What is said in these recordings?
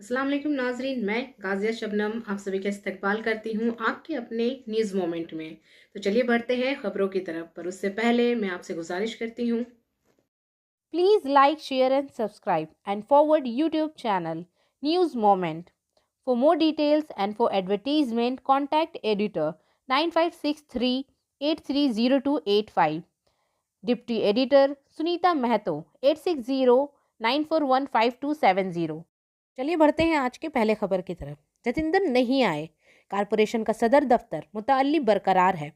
अस्सलाम वालेकुम नाजरीन, मैं गाजिया शबनम आप सभी का इस्तकबाल करती हूँ आपके अपने न्यूज़ मोमेंट में। तो चलिए बढ़ते हैं खबरों की तरफ, पर उससे पहले मैं आपसे गुजारिश करती हूँ Please like, share and subscribe and forward YouTube channel News Moment. For more details and for advertisement contact editor 9563 830285. Deputy Editor Sunita Mahto 8609415270. चलिए बढ़ते हैं आज के पहले खबर की तरफ। जतिंदर नहीं आए, कारपोरेशन का सदर दफ्तर मुताल्ली बरकरार है।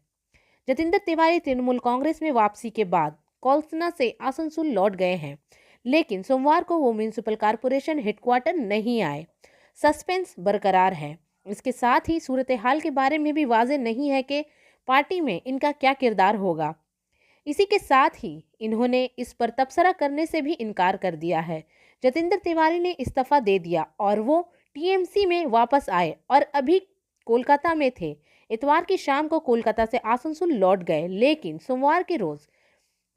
जतिंदर तिवारी तृणमूल कांग्रेस में वापसी के बाद कोलसना से आसनसोल लौट गए हैं, लेकिन सोमवार को वो म्यूनिसिपल कॉरपोरेशन हेडक्वार्टर नहीं आए। सस्पेंस बरकरार है। इसके साथ ही सूरत हाल के बारे में भी वाज़ेह नहीं है कि पार्टी में इनका क्या किरदार होगा। इसी के साथ ही इन्होंने इस पर तबसरा करने से भी इनकार कर दिया है। जतिंदर तिवारी ने इस्तीफा दे दिया और वो टीएमसी में वापस आए और अभी कोलकाता में थे। इतवार की शाम को कोलकाता से आसनसोल लौट गए, लेकिन सोमवार के रोज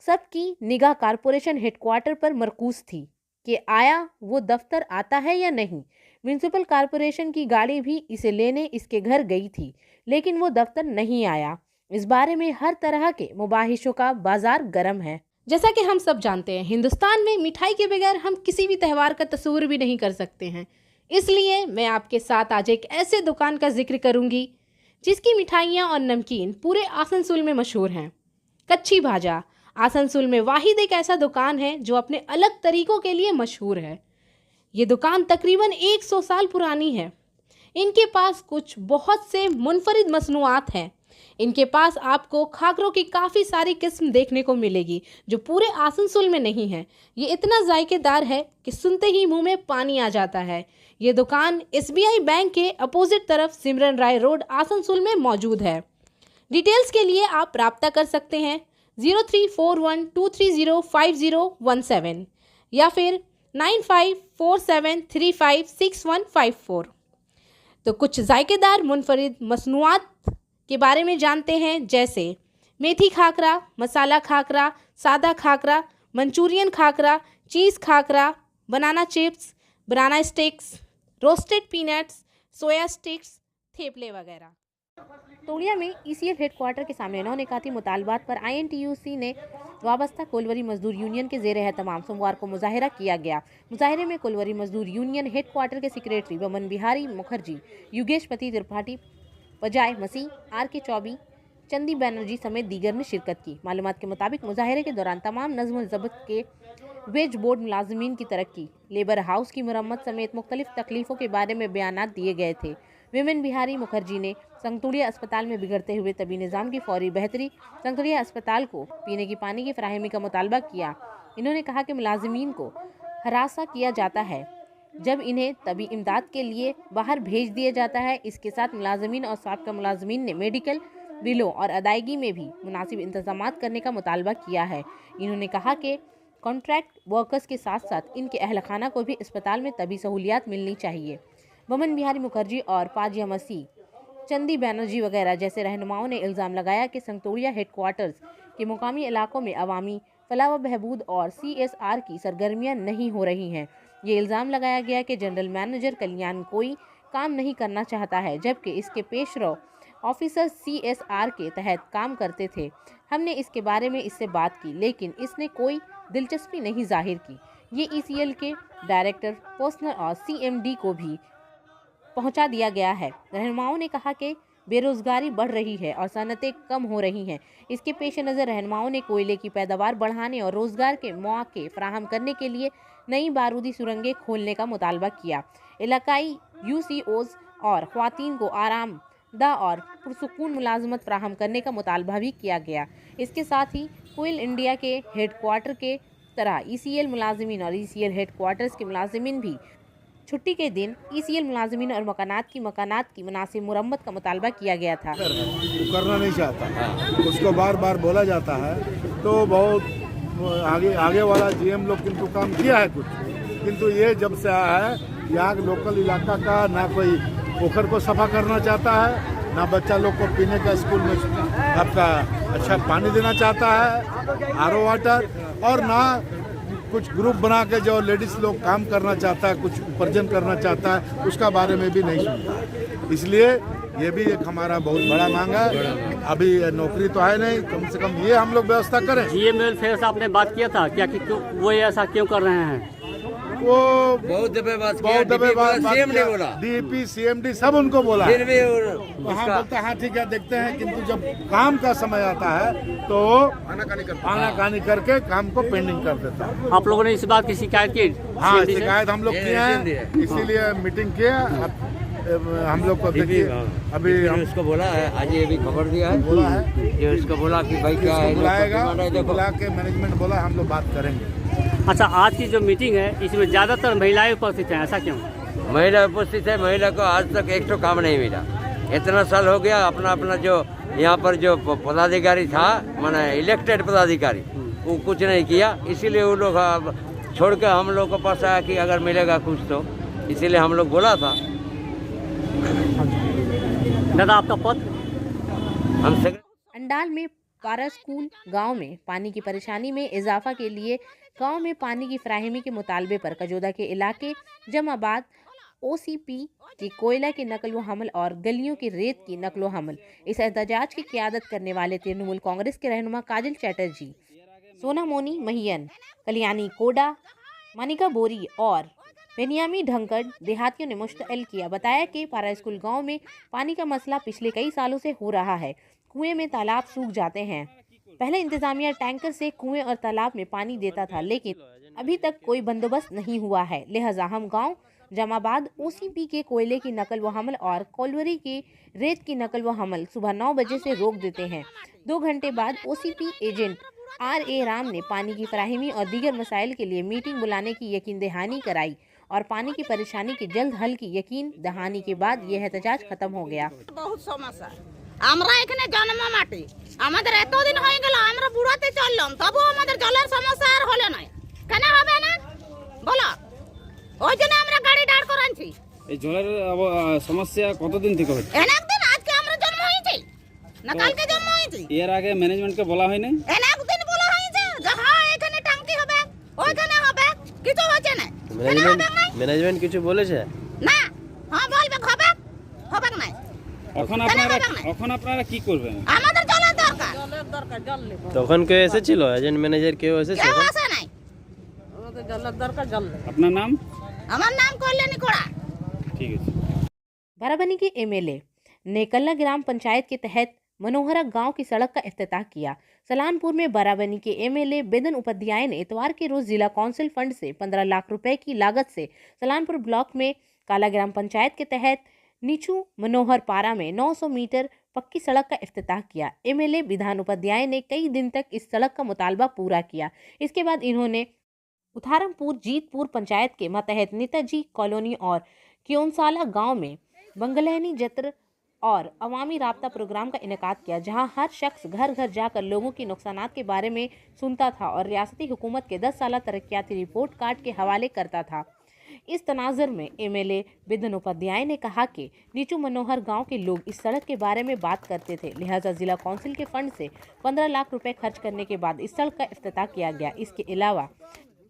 सबकी निगाह कारपोरेशन हेडक्वार्टर पर मरकूज थी कि आया वो दफ्तर आता है या नहीं। म्यूनिसिपल कॉरपोरेशन की गाड़ी भी इसे लेने इसके घर गई थी, लेकिन वो दफ्तर नहीं आया। इस बारे में हर तरह के मुबाहिशों का बाजार गर्म है। जैसा कि हम सब जानते हैं, हिंदुस्तान में मिठाई के बगैर हम किसी भी त्यौहार का तस्वुर भी नहीं कर सकते हैं। इसलिए मैं आपके साथ आज एक ऐसे दुकान का जिक्र करूंगी जिसकी मिठाइयाँ और नमकीन पूरे आसनसोल में मशहूर हैं। कच्ची भाजा आसनसोल में वाहिद एक ऐसा दुकान है जो अपने अलग तरीकों के लिए मशहूर है। ये दुकान तकरीबन 100 साल पुरानी है। इनके पास कुछ बहुत से मुनफरिद मसनूआत हैं। इनके पास आपको खाकरों की काफ़ी सारी किस्म देखने को मिलेगी जो पूरे आसनसोल में नहीं है। ये इतना जायकेदार है कि सुनते ही मुंह में पानी आ जाता है। ये दुकान SBI बैंक के अपोजिट तरफ सिमरन राय रोड आसनसोल में मौजूद है। डिटेल्स के लिए आप रब्ता कर सकते हैं 0341230517 या फिर 9547356154। तो कुछ जायकेदार मुनफरिद मसनूआत के बारे में जानते हैं, जैसे मेथी खाकरा, मसाला खाकरा, सादा खाकरा, मंचूरियन खाकरा, चीज़ खाकरा, बनाना चिप्स, बनाना स्टिक्स, रोस्टेड पीनट्स, सोया स्टिक्स, थेपले वगैरह। तोड़िया में ECL हेडक्वार्टर के सामने इन्होंने कहा थी मुतालबात पर INTUC ने वाबस्ता कोलवरी मजदूर यूनियन के जेर है तमाम सोमवार को मुजाहिरा किया गया। मुजाहिरे में कोलवरी मजदूर यूनियन हेडक्वार्टर के सेक्रेटरी बमन बिहारी मुखर्जी, युगेश पति त्रिपाठी, बजाय मसीह, RK चौबी, चंदी बनर्जी समेत दीगर ने शिरकत की। मालूमात के मुताबिक मुजाहिरे के दौरान तमाम नज़्म ज़ब्त के वेज बोर्ड मुलाजमीन की तरक्की, लेबर हाउस की मरम्मत समेत मुख्तलिफ तकलीफ़ों के बारे में बयानात दिए गए थे। विमेन बिहारी मुखर्जी ने संगतुड़िया अस्पताल में बिगड़ते हुए तबी निज़ाम की फौरी बेहतरी, संगतुड़िया अस्पताल को पीने की पानी की फराहमी का मुतालबा किया। इन्होंने कहा कि मुलाजमीन को हरासा किया जाता है जब इन्हें तबी इमदाद के लिए बाहर भेज दिया जाता है। इसके साथ मुलाजमीन और साबका मुलाजमीन ने मेडिकल बिलों और अदायगी में भी मुनासिब इंतजामात करने का मुतालबा किया है। इन्होंने कहा कि कॉन्ट्रैक्ट वर्कर्स के साथ साथ इनके अहल खाना को भी अस्पताल में तबी सहूलियात मिलनी चाहिए। बमन बिहारी मुखर्जी और पाजिया मसीह, चंदी बनर्जी वगैरह जैसे रहनुमाओं ने इल्ज़ाम लगाया कि संगतोड़िया हेडक्वार्टर्स के मुकामी इलाकों में अवामी फलाह व बहबूद और CSR की सरगर्मियाँ नहीं हो रही हैं। ये इल्ज़ाम लगाया गया कि जनरल मैनेजर कल्याण कोई काम नहीं करना चाहता है, जबकि इसके पेशरो ऑफिसर CSR के तहत काम करते थे। हमने इसके बारे में इससे बात की, लेकिन इसने कोई दिलचस्पी नहीं जाहिर की। ये ECL के डायरेक्टर पर्सनल और CMD को भी पहुंचा दिया गया है। रहनुमाओं ने कहा कि बेरोजगारी बढ़ रही है और सनतें कम हो रही हैं। इसके पेश नज़र रहनुमाओं ने कोयले की पैदावार बढ़ाने और रोजगार के मौके फराहम करने के लिए नई बारूदी सुरंगें खोलने का मुतालबा किया। इलाकाई UCOs और ख्वातीन को आरामदा और पुरसुकून मुलाजमत फराहम करने का मुतालबा भी किया गया। इसके साथ ही कोयल इंडिया के हेडक्वार्टर के तरह ECL मुलाजमीन और ECL हेडक्वार्टर्स के मुलाजमीन भी छुट्टी के दिन ECL मुलाजमीन और मकानात की मुनासिब मुरम्मत का मुतालबा किया गया था। वो करना नहीं चाहता, उसको बार बार बोला जाता है, तो बहुत आगे वाला GM लोग किंतु काम किया है कुछ, किंतु ये जब से आया है यहाँ लोकल इलाका का ना कोई पोखर को सफा करना चाहता है, ना बच्चा लोग को पीने का स्कूल में आपका अच्छा पानी देना चाहता है, RO वाटर, और ना कुछ ग्रुप बना के जो लेडीज लोग काम करना चाहता है, कुछ उपार्जन करना चाहता है, उसका बारे में भी नहीं सुनता है। इसलिए ये भी एक हमारा बहुत बड़ा मांग है। अभी नौकरी तो है नहीं, कम से कम ये हम लोग व्यवस्था करें। जीएम वेलफेयर से आपने बात किया था क्या कि वो ऐसा क्यों कर रहे हैं? वो बहुत दफे बात सीएम ने बोला, डीपी CMD सब उनको बोला। फिर भी हाँ बोलते हाँ ठीक है देखते हैं, किंतु जब काम का समय आता है तो आनाकानी करके काम को पेंडिंग कर देता है। आप लोगों ने इस बात की शिकायत की? हाँ CMD से? शिकायत हम लोग किए हैं, इसीलिए मीटिंग किया। हम लोग को देखिए अभी हम उसको बोला है, आज ये भी खबर दिया है, बोला है ये उसको बोला कि भाई क्या है, बुलाएगा, बुला के मैनेजमेंट बोला हम लोग बात करेंगे। अच्छा, आज की जो मीटिंग है इसमें ज्यादातर महिलाएं उपस्थित हैं, ऐसा क्यों? महिला उपस्थित है। महिला को आज तक एक तो काम नहीं मिला। इतना साल हो गया, अपना अपना जो यहाँ पर जो पदाधिकारी था, माने इलेक्टेड पदाधिकारी, वो कुछ नहीं किया। इसीलिए वो लोग छोड़ के हम लोग के पास आया कि अगर मिलेगा कुछ तो, इसीलिए हम लोग बोला था। दादा आपका पद? हम अंडाल में पारा स्कूल गांव में पानी की परेशानी में इजाफा के लिए गांव में पानी की फराहमी के मुतालबे पर कजोदा के इलाके जमाबाद OCP की कोयला की नकल व हमल और गलियों की रेत की नकल व हमल। इस एहतजाज की क़यादत करने वाले तृणमूल कांग्रेस के रहनुमा काजल चैटर्जी, सोनामोनी महियन, कल्याणी कोडा, मानिका बोरी और बेनियामी ढंकड़ देहातियों ने मुश्तइल किया। बताया कि पारा स्कूल गांव में पानी का मसला पिछले कई सालों से हो रहा है। कुएं में तालाब सूख जाते हैं। पहले इंतजामिया टैंकर से कुएं और तालाब में पानी देता था, लेकिन अभी तक कोई बंदोबस्त नहीं हुआ है। लिहाजा हम गांव जमाबाद OCP के कोयले की नकल व हमल और कोलवरी की रेत की नकल व हमल सुबह 9 बजे से रोक देते हैं। 2 घंटे बाद OCP एजेंट RA राम ने पानी की फराहमी और दीगर मसाइल के लिए मीटिंग बुलाने की यकीन दहानी कराई और पानी की परेशानी के जल्द हल की यकीन दहानी के बाद यह एहतजाज खत्म हो गया। बहुत समस्या আমরা এখানে জন্ম মাটি, আমাদের এতদিন হয়ে গেল, আমরা বুড়াতে চললাম, তবু আমাদের জলের সমস্যা আর হলো না। কেন হবে না বলো? ওই জন্য আমরা গাড়ি দাঁড় করাচ্ছি। এই জলের সমস্যা কতদিন থেকে হচ্ছে? একদিন আজকে আমরা জন্ম হয়েছি না কালকে জন্ম হয়েছি। এর আগে ম্যানেজমেন্টকে বলা হয়নি? একদিন বলা হয়েছে যে হ্যাঁ এখানে ট্যাঙ্কি হবে, ওইখানে হবে, কিছু হচ্ছে না। ম্যানেজমেন্ট কিছু বলেছে না? হ্যাঁ বলবে হবে, হবে না। এখন আপনারা কি করবেন? আমাদের জলের দরকার। তখন কেউ এসেছিল? এজেন্ট ম্যানেজার কেউ এসেছিল? কেউ আসে নাই। আপনার নাম? আমার নাম কল্যাणी कोड़ा। ঠিক আছে। बाराबनी के MLA ने कल्ला ग्राम पंचायत के तहत मनोहरा गांव की सड़क का इफ्तिताह किया। सलानपुर में बाराबनी के MLA बेदन उपाध्याय ने इतवार के रोज जिला काउंसिल फंड से 15 लाख रुपए की लागत से सलानपुर ब्लॉक में काला ग्राम पंचायत के तहत नीचू मनोहर पारा में 900 मीटर पक्की सड़क का इफ्तिताह किया। MLA विधान उपाध्याय ने कई दिन तक इस सड़क का मुतालबा पूरा किया। इसके बाद इन्होंने उथारमपुर जीतपुर पंचायत के मतहत नेताजी कॉलोनी और क्योंसाला गांव में बंगलैनी जत्र और अवामी राब्ता प्रोग्राम का इनेकाद किया, जहां हर शख्स घर घर जाकर लोगों की नुकसानात के बारे में सुनता था और रियासती हुकूमत के 10 साल तरक्याती रिपोर्ट कार्ड के हवाले करता था। इस तनाजर में MLA बिदन उपाध्याय ने कहा कि नीचू मनोहर गांव के लोग इस सड़क के बारे में बात करते थे, लिहाजा जिला काउंसिल के फंड से 15 लाख रुपए खर्च करने के बाद इस सड़क का इफ्तिताह किया गया। इसके अलावा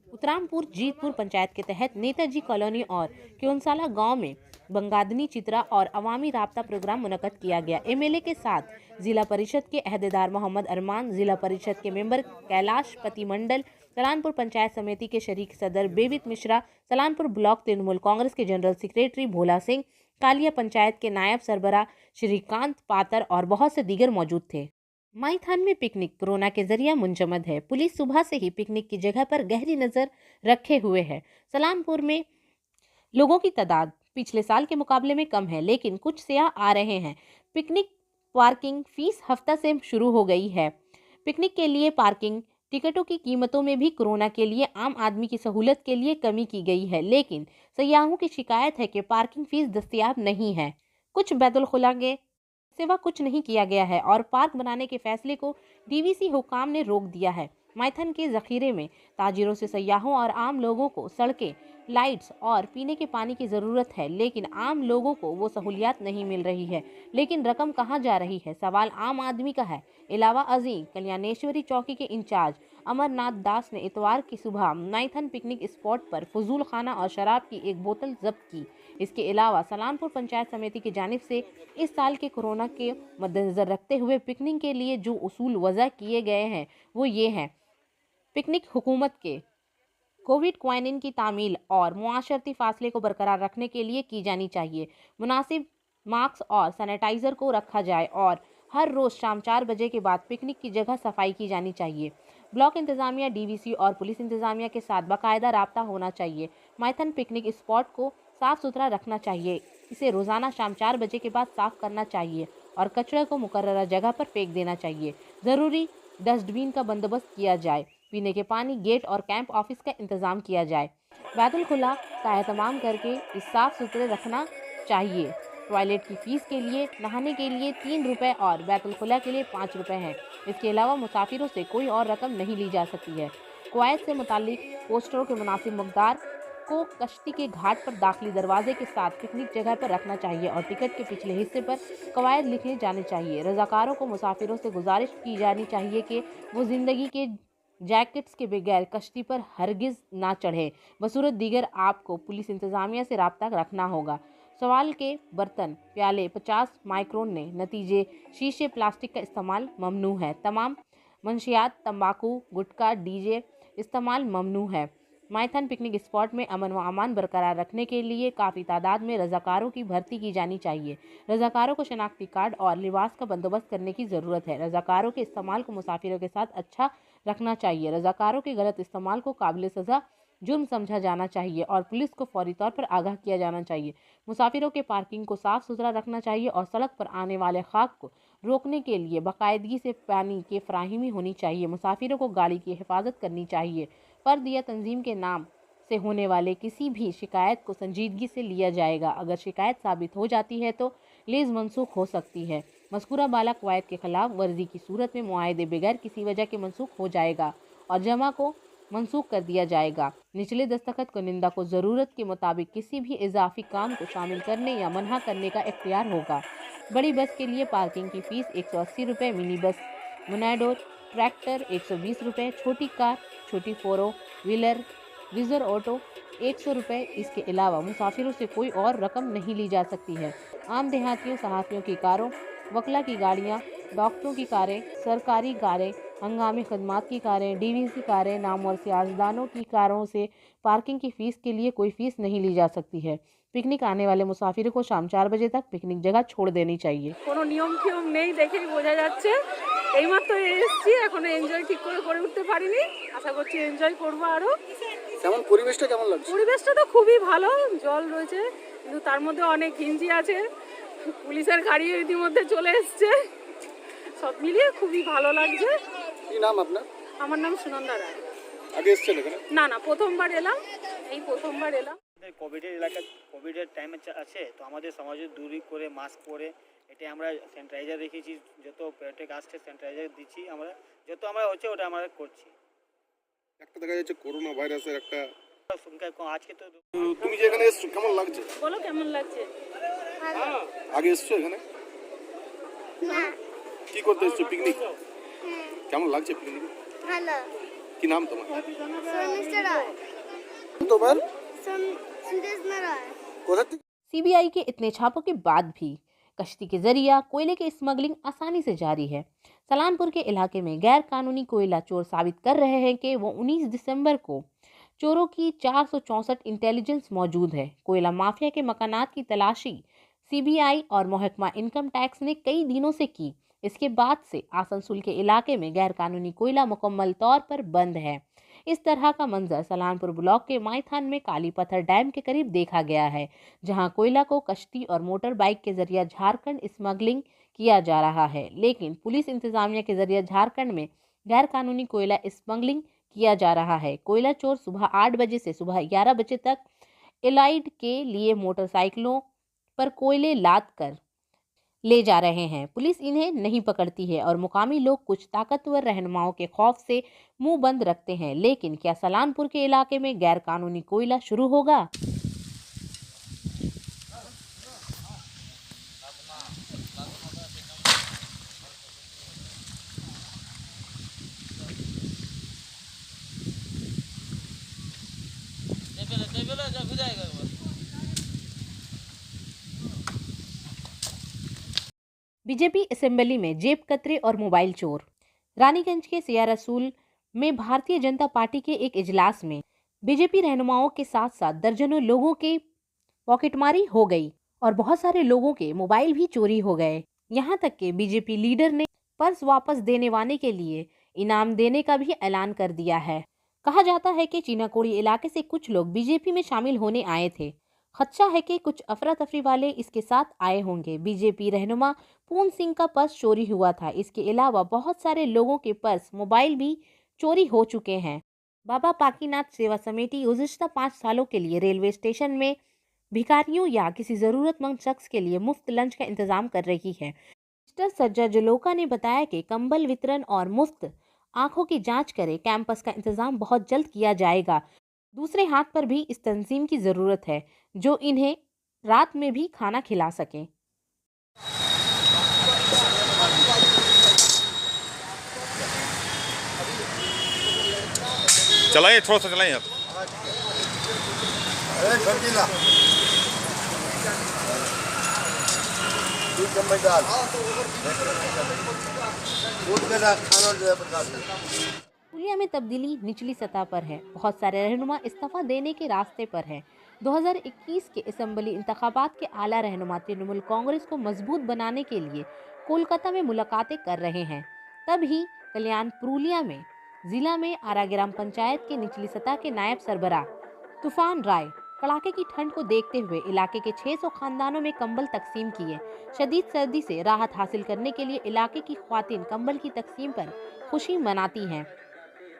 उत्तरामपुर जीतपुर पंचायत के तहत नेताजी कॉलोनी और क्योंसाला गांव में बंगादनी चित्रा और अवामी राब्ता प्रोग्राम मुनक्कद किया गया। MLA के साथ जिला परिषद के अहदेदार मोहम्मद अरमान, जिला परिषद के मेंबर कैलाश पति मंडल, सलानपुर पंचायत समिति के शरीक सदर बेबित मिश्रा, सलानपुर ब्लॉक तृणमूल कांग्रेस के जनरल सेक्रेटरी भोला सिंह, कालिया पंचायत के नायब सरबरा श्रीकांत पातर और बहुत से दीगर मौजूद थे। माईथान में पिकनिक कोरोना के जरिए मुंजमद है। पुलिस सुबह से ही पिकनिक की जगह पर गहरी नजर रखे हुए है। सलानपुर में लोगों की तादाद पिछले साल के मुकाबले में कम है, लेकिन कुछ सियाह आ रहे हैं। पिकनिक पार्किंग फीस हफ्ता से शुरू हो गई है। पिकनिक के लिए पार्किंग टिकटों की कीमतों में भी कोरोना के लिए आम आदमी की सहूलत के लिए कमी की गई है, लेकिन सयाहों की शिकायत है कि पार्किंग फीस दस्तयाब नहीं है। कुछ बैतुल खुला के सिवा कुछ नहीं किया गया है और पार्क बनाने के फैसले को DVC हुकाम ने रोक दिया है। माईथन के जखीरे में ताजिरों से सयाहों और आम लोगों को सड़कें, लाइट्स और पीने के पानी की ज़रूरत है, लेकिन आम लोगों को वो सहूलियात नहीं मिल रही है। लेकिन रकम कहाँ जा रही है, सवाल आम आदमी का है। अलावा अजीम कल्याणेश्वरी चौकी के इंचार्ज अमरनाथ दास ने इतवार की सुबह माइथन पिकनिक स्पॉट पर फजूल खाना और शराब की एक बोतल जब्त की। इसके अलावा सलानपुर पंचायत समिति की जानिब से इस साल के कोरोना के मद्देनजर रखते हुए पिकनिक के लिए जो उसूल वज़ा किए गए हैं वो ये हैं। पिकनिक हुकूमत के कोविड क्वारंटाइन की तामील और मुआशरती फासले को बरकरार रखने के लिए की जानी चाहिए। मुनासिब मास्क और सैनिटाइज़र को रखा जाए और हर रोज़ शाम 4 बजे के बाद पिकनिक की जगह सफाई की जानी चाहिए। ब्लॉक इंतज़ामिया, डीवीसी और पुलिस इंतज़ामिया के साथ बाकायदा राब्ता होना चाहिए। माइथन पिकनिक स्पॉट को साफ़ सुथरा रखना चाहिए। इसे रोज़ाना शाम 4 बजे के बाद साफ़ करना चाहिए और कचरे को मुकर्ररा जगह पर फेंक देना चाहिए। ज़रूरी डस्टबिन का बंदोबस्त किया जाए। पीने के पानी, गेट और कैंप ऑफिस का इंतज़ाम किया जाए। बैतुल खुला का एहतमाम करके इस साफ़ सुथरे रखना चाहिए। टॉयलेट की फ़ीस के लिए नहाने के लिए 3 रुपये और बैतुल खुला के लिए 5 रुपये हैं। इसके अलावा मुसाफिरों से कोई और रकम नहीं ली जा सकती है। कवायद से मुतालिक पोस्टरों के मुनासिब मकदार को कश्ती के घाट पर दाखिली दरवाजे के साथ पिकनिक जगह पर रखना चाहिए और टिकट के पिछले हिस्से पर कवायद लिखे जाने चाहिए। रज़ाकारों को मुसाफिरों से गुजारिश की जानी चाहिए कि वो ज़िंदगी के जैकेट्स के बगैर कश्ती पर हरगिज़ ना चढ़े। बसूरत दीगर आपको पुलिस इंतज़ामिया से रब्ता रखना होगा। सवाल के बर्तन, प्याले 50 माइक्रोन ने नतीजे शीशे, प्लास्टिक का इस्तेमाल ममनू है। तमाम मंशियात, तंबाकू, गुटखा, डीजे इस्तेमाल ममनू है। माइथन पिकनिक स्पॉट में अमन व अमान बरकरार रखने के लिए काफ़ी तादाद में रज़ाकारों की भर्ती की जानी चाहिए। रज़ाकारों को शनाख्ती कार्ड और लिबास का बंदोबस्त करने की ज़रूरत है। रज़ाकारों के इस्तेमाल को मुसाफिरों के साथ अच्छा रखना चाहिए। रज़ाकारों के गलत इस्तेमाल को काबिल सज़ा जुर्म समझा जाना चाहिए और पुलिस को फौरी तौर पर आगाह किया जाना चाहिए। मुसाफिरों के पार्किंग को साफ़ सुथरा रखना चाहिए और सड़क पर आने वाले खाक को रोकने के लिए बाकायदगी से पानी की फराहमी होनी चाहिए। मुसाफिरों को गाड़ी की हिफाजत करनी चाहिए। फ़र्द या तंजीम के नाम से होने वाले किसी भी शिकायत को संजीदगी से लिया जाएगा। अगर शिकायत साबित हो जाती है तो लीज़ मनसूख हो सकती है। मज़कूरा बाला कवायद के खिलाफ वर्जी की सूरत में मुआहदे बगैर किसी वजह के मनसूख हो जाएगा और जमा को मनसूख कर दिया जाएगा। निचले दस्तखत कुनिंदा को ज़रूरत के मुताबिक किसी भी इजाफी काम को शामिल करने या मना करने का इख्तियार होगा। बड़ी बस के लिए पार्किंग की फ़ीस 180 रुपये, मिनी बस, मुनाडोर, ट्रैक्टर 120 रुपये, छोटी कार, छोटी 4 व्हीलर, विज़र ऑटो 100 रुपये। इसके अलावा मुसाफिरों से कोई और रकम नहीं ली जा सकती है। आम देहातियों, सहाफ़ियों की कारों, वकला की गाड़ियाँ, डॉक्टरों की कारें, सरकारी कारें, हंगामी खदमात की कारें, डीवीसी कारें, नामवर सियासतदानों की कारों से पार्किंग की फ़ीस के लिए कोई फ़ीस नहीं ली जा सकती है। पिकनिक आने वाले मुसाफिरों को शाम 4 बजे तक पिकनिक जगह छोड़ देनी चाहिए। কোনো নিয়ম ফিয়ম নেই দেখেই বোঝা যাচ্ছে। এইমাত্র এসেছি, এখনো এনজয় ঠিক করে উঠতে পারিনি। আশা করছি এনজয় করবো আরো। কেমন পরিবেশটা কেমন লাগছে? পরিবেশটা তো খুবই ভালো, জল রয়েছে কিন্তু তার মধ্যে অনেক ঘিঞ্জি আছে। পুলিশের গাড়ি ইতিমধ্যে চলে এসছে, সব মিলিয়ে খুবই ভালো লাগছে। কি নাম আপনার? আমার নাম সুনন্দা রায়। আগে এসেছেন এখানে? না না, প্রথমবার এলাম, এই প্রথমবার এলাম। কোভিডের এলাকা, কোভিডের টাইমে আছে তো আমাদের সমাজে দূরি করে মাস্ক পরে এটা আমরা স্যানিটাইজার রেখেছি, যত পেটেক আসছে স্যানিটাইজার দিচ্ছি আমরা, যত আমরা হচ্ছে ওটা আমরা করছি। একটা দেখা যাচ্ছে করোনা ভাইরাসের একটা সংখ্যা আজকে তো তুমি যে এখানে এসছো কেমন লাগছে? বলো কেমন লাগছে? আগে এসছো এখানে? না। কি করতে এসছো? পিকনিক? কেমন লাগছে পিকনিক? ভালো। কি নাম তোমার? শর্মিষ্ঠা রায়। তোমার? সুদেশ রায়। কোথা থেকে? सीबीआई के इतने छापों के बाद भी कश्ती के जरिया कोयले की स्मगलिंग आसानी से जारी है। सलानपुर के इलाके में गैर कानूनी कोयला चोर साबित कर रहे हैं कि वो 19 दिसंबर को चोरों की 464 इंटेलिजेंस मौजूद है। कोयला माफिया के मकानात की तलाशी सीबीआई और महकमा इनकम टैक्स ने कई दिनों से की। इसके बाद से आसनसोल के इलाके में गैर कानूनी कोयला मुकम्मल तौर पर बंद है। इस तरह का मंजर सलानपुर ब्लॉक के माइथान में काली पत्थर डैम के करीब देखा गया है, जहां कोयला को कश्ती और मोटर बाइक के जरिए झारखंड स्मगलिंग किया जा रहा है। लेकिन पुलिस इंतजामिया के जरिए झारखंड में गैर कानूनी कोयला स्मगलिंग किया जा रहा है। कोयला चोर सुबह 8 बजे से सुबह 11 बजे तक एलाइड के लिए मोटरसाइकिलों पर कोयले लाद कर ले जा रहे हैं। पुलिस इन्हें नहीं पकड़ती है और मुकामी लोग कुछ ताकतवर रहनुमाओं के खौफ से मुंह बंद रखते हैं। लेकिन क्या सलानपुर के इलाके में गैर कानूनी कोयला शुरू होगा? बीजेपी असेंबली में जेब कतरे और मोबाइल चोर। रानीगंज के सिया रसूल में भारतीय जनता पार्टी के एक इजलास में बीजेपी रहनुमाओं के साथ साथ दर्जनों लोगों के पॉकेटमारी हो गई और बहुत सारे लोगों के मोबाइल भी चोरी हो गए। यहाँ तक कि बीजेपी लीडर ने पर्स वापस देने वाले के लिए इनाम देने का भी ऐलान कर दिया है। कहा जाता है कि चीनाकोड़ी इलाके से कुछ लोग बीजेपी में शामिल होने आए थे। खदशा है कि कुछ अफरा तफरी वाले इसके साथ आए होंगे। बीजेपी रहनुमा पूर्ण सिंह का पर्स चोरी हुआ था। इसके अलावा बहुत सारे लोगों के पर्स, मोबाइल भी चोरी हो चुके हैं। बाबा बाकीनाथ सेवा समिति गुज़िश्ता 5 सालों के लिए रेलवे स्टेशन में भिखारियों या किसी ज़रूरतमंद शख्स के लिए मुफ्त लंच का इंतजाम कर रही है। मिस्टर सज्जा जलोका ने बताया कि कंबल वितरण और मुफ्त आंखों की जांच करे कैंपस का इंतजाम बहुत जल्द किया जाएगा। दूसरे हाथ पर भी इस तंजीम की ज़रूरत है जो इन्हें रात में भी खाना खिला सके। चलाइए, थोड़ा सा चलाइए आप। पुलिया में तब्दीली निचली सतह पर है। बहुत सारे रहनुमा इस्तीफा देने के रास्ते पर है। 2021 के असेंबली इंतखाबात के आला रहनुमा तृणमूल कांग्रेस को मजबूत बनाने के लिए कोलकाता में मुलाकातें कर रहे हैं। तभी कल्याण पुरुलिया में जिला में आरा ग्राम पंचायत के निचली सतह के नायब सरबराह तूफान राय कड़ाके की ठंड को देखते हुए इलाके के 600 खानदानों में कंबल तकसीम किए। शदीद सर्दी से राहत हासिल करने के लिए इलाके की ख्वातीन कंबल की तकसीम पर खुशी मनाती हैं।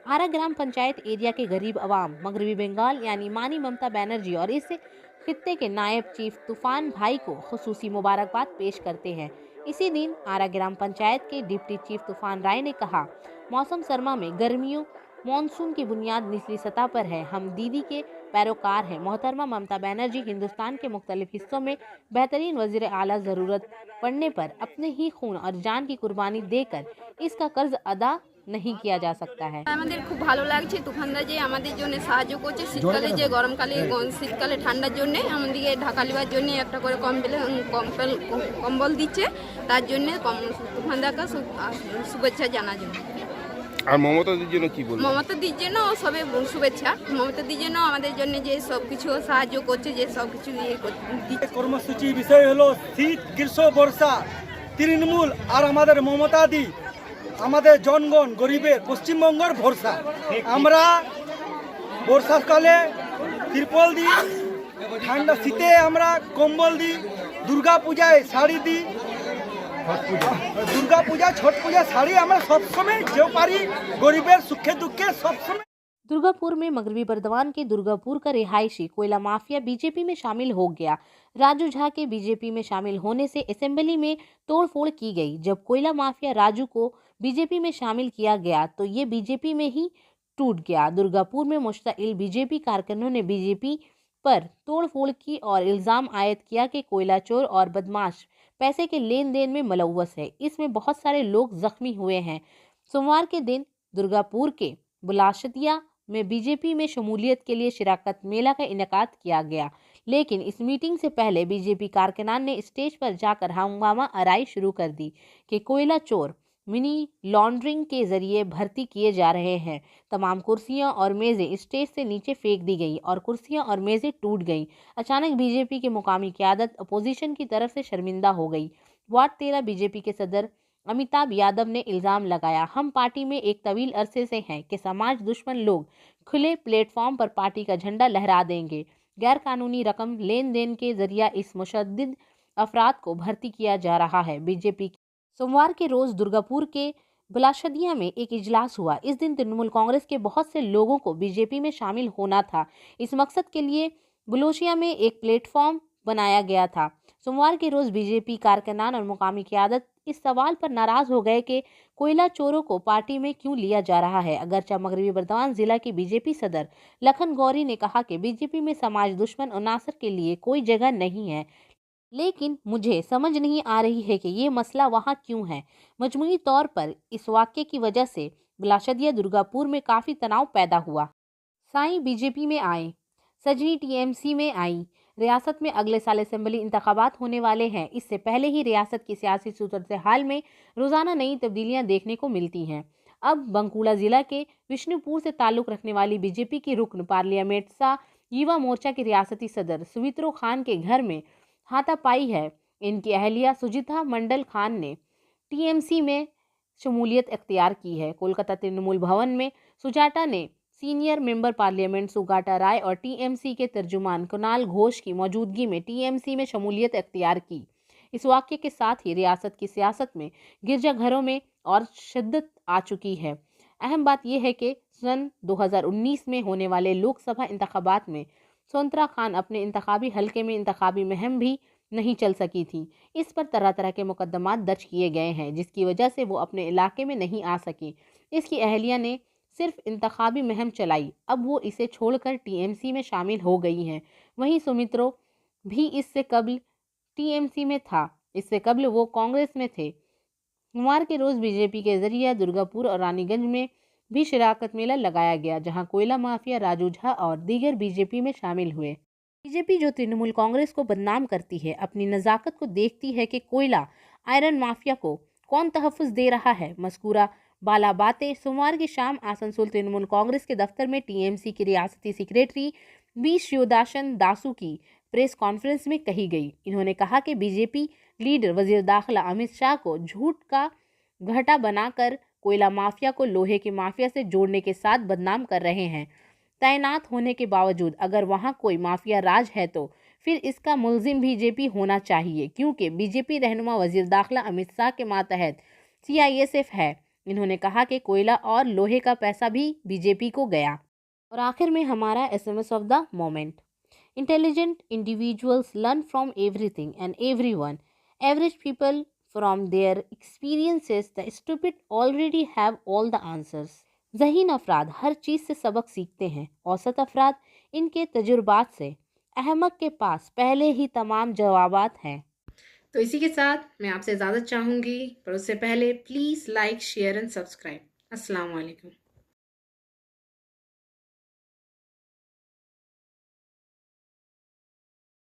आरा ग्राम पंचायत एरिया के गरीब अवाम मगरबी बंगाल यानी मानी ममता बनर्जी और इस खित्ते के नायब चीफ तूफान भाई को खुसूसी मुबारकबाद पेश करते हैं। इसी दिन आरा ग्राम पंचायत के डिप्टी चीफ तूफान राय ने कहा, मौसम सरमा में गर्मियों मॉनसून की बुनियाद निचली सतह पर है। हम दीदी के पैरोकार हैं। मोहतरमा ममता बनर्जी हिंदुस्तान के मुख्तलिफ हिस्सों में बेहतरीन वज़ीर आला ज़रूरत पड़ने पर अपने ही खून और जान की कुर्बानी देकर इसका कर्ज अदा नहीं किया जा सकता है। আমাদের খুব ভালো লাগছে তুফানদা যে আমাদের জন্য সাহায্য করছে। শীতকালে যে শীতকালে ঠান্ডার জন্য আমাদেরকে ঢাকা লিবার জন্য একটা করে কম্বল দিচ্ছে, তার জন্য তুফানদাকে শুভেচ্ছা জানার জন্য। আর মমতা দির জন্য কি বলবো? মমতা দির জন্য সবে শুভেচ্ছা। মমতা দির জন্য আমাদের জন্য যে সব কিছু সাহায্য করছে, যে সব কিছু কর্মসূচি বিষয় হলো শীত, গ্রীষ্ম, বর্ষা। তৃণমূল আর আমাদের মমতা দি আমাদের জনগণ গরিবের পশ্চিমবঙ্গের ভরসা। আমরা বর্ষাকালে তিরপল দিই, ঠান্ডা শীতে আমরা কম্বল দিই, দুর্গা পূজায় শাড়ি দিই, দুর্গা পূজা ছট পূজা শাড়ি আমরা সবসময় যে পারি গরিবের সুখে দুঃখে সবসময়। दुर्गापुर में मगरबी बर्दवान के दुर्गापुर का रिहायशी कोयला माफिया बीजेपी में शामिल हो गया। राजू झा के बीजेपी में शामिल होने से असेंबली में तोड़फोड़ की गई। जब कोयला माफिया राजू को बीजेपी में शामिल किया गया तो ये बीजेपी में ही टूट गया। दुर्गापुर में मुश्ताइल बीजेपी कारकुनों ने बीजेपी पर तोड़फोड़ की और इल्ज़ाम आयद किया कि कोयला चोर और बदमाश पैसे के लेन देन में मुलव्वस है। इसमें बहुत सारे लोग जख्मी हुए हैं। सोमवार के दिन दुर्गापुर के बुलाशदिया में बीजेपी में शमूलियत के लिए शिराकत मेला का इनेकाद किया गया, लेकिन इस मीटिंग से पहले बीजेपी कारकुनान ने स्टेज पर जाकर हंगामा आराई शुरू कर दी कि कोयला चोर मिनी लॉन्ड्रिंग के जरिए भर्ती किए जा रहे हैं। तमाम कुर्सियां और मेज़ें स्टेज से नीचे फेंक दी गई और कुर्सियां और मेज़ें टूट गईं। अचानक बीजेपी के मुकामी क़यादत अपोजिशन की तरफ से शर्मिंदा हो गई। वार्ड 13 बीजेपी के सदर अमिताभ यादव ने इल्ज़ाम लगाया, हम पार्टी में एक तवील अरसे से हैं कि समाज दुश्मन लोग खुले प्लेटफॉर्म पर पार्टी का झंडा लहरा देंगे। गैर कानूनी रकम लेन देन के जरिए इस मुशद्दिद अफराद को भर्ती किया जा रहा है। बीजेपी सोमवार के रोज़ दुर्गापुर के बुलाशदिया में एक इजलास हुआ। इस दिन तृणमूल कांग्रेस के बहुत से लोगों को बीजेपी में शामिल होना था। इस मकसद के लिए बुलोशिया में एक प्लेटफॉर्म बनाया गया था। सोमवार के रोज़ बीजेपी कारकुनान और मुकामी क़यादत इस सवाल पर नाराज़ हो गए कि कोयला चोरों को पार्टी में क्यों लिया जा रहा है। अगरचे मगरबी बर्दवान जिला के बीजेपी सदर लखन गौरी ने कहा कि बीजेपी में समाज दुश्मन अनासर के लिए कोई जगह नहीं है, लेकिन मुझे समझ नहीं आ रही है कि ये मसला वहाँ क्यों है। मजमूई तौर पर इस वाक़े की वजह से बुलाशदिया दुर्गापुर में काफ़ी तनाव पैदा हुआ। साईं बीजेपी में आए, सजनी टीएमसी में आई, रियासत में अगले साल असेंबली इंतखाबात होने वाले हैं। इससे पहले ही रियासत की सियासी सूरत हाल में रोजाना नई तब्दीलियां देखने को मिलती हैं। अब बंकुड़ा जिला के विष्णुपुर से ताल्लुक रखने वाली बीजेपी की रुकन पार्लियामेंट सा युवा मोर्चा के रियासती सदर सुवित्रो खान के घर में हाथापाई है। इनकी अहलिया सुजिता मंडल खान ने टीएमसी में शमूलियत इख्तियार की है। कोलकाता तृणमूल भवन में सुजाता ने सीनियर मेंबर पार्लियामेंट सुगाटा राय और टीएमसी के तर्जुमान कुणाल घोष की मौजूदगी में टीएमसी में शमूलियत इख्तियार की। इस वाक़ये के साथ ही रियासत की सियासत में गिरजाघरों में और शिद्दत आ चुकी है। अहम बात यह है कि सन 2019 में होने वाले लोकसभा इंतखाबात में सोनत्रा खान अपने इंतखाबी हलके में इंतखाबी मुहिम भी नहीं चल सकी थी। इस पर तरह तरह के मुकदमात दर्ज किए गए हैं, जिसकी वजह से वो अपने इलाके में नहीं आ सकी। इसकी अहलिया ने सिर्फ इंतखाबी मुहिम चलाई, अब वो इसे छोड़कर टीएमसी में शामिल हो गई हैं। वहीं सुमित्रो भी इससे कबल टीएमसी में था, इससे कबल वो कांग्रेस में थे। सोमवार के रोज बीजेपी के जरिए दुर्गापुर और रानीगंज में भी शिराकत मेला लगाया गया, जहां कोयला माफिया राजू झा और दीगर बीजेपी में शामिल हुए। बीजेपी जो तृणमूल कांग्रेस को बदनाम करती है, अपनी नज़ाकत को देखती है कि कोयला आयरन माफिया को कौन तहफ़्फ़ुज़ दे रहा है। मज़कूरा बाला बातें सोमवार की शाम आसनसोल तृणमूल कांग्रेस के दफ्तर में टीएमसी की रियासती सेक्रेटरी बी शिवदासन दासू की प्रेस कॉन्फ्रेंस में कही गई। इन्होंने कहा कि बीजेपी लीडर वजीर दाखिला अमित शाह को झूठ का घटा बनाकर कोयला माफिया को लोहे के माफिया से जोड़ने के साथ बदनाम कर रहे हैं। तैनात होने के बावजूद अगर वहां कोई माफिया राज है तो फिर इसका मुलजिम बीजेपी होना चाहिए, क्योंकि बीजेपी रहनुमा वजीर दाखिला अमित शाह के मातहत सीआईएसएफ है। इन्होंने कहा कि कोयला और लोहे का पैसा भी बीजेपी को गया। और आखिर में हमारा SMS of the moment. Intelligent individuals learn from everything and everyone. Average people from their experiences, the stupid already have all the answers. ज़हीन अफराद हर चीज़ से सबक सीखते हैं, औसत अफराद इनके तजुर्बात से। अहमक के पास पहले ही तमाम जवाबात हैं। तो इसी के साथ मैं आपसे इजाज़त चाहूँगी, पर उससे पहले please like, share and subscribe. अस्सलाम वालेकुम।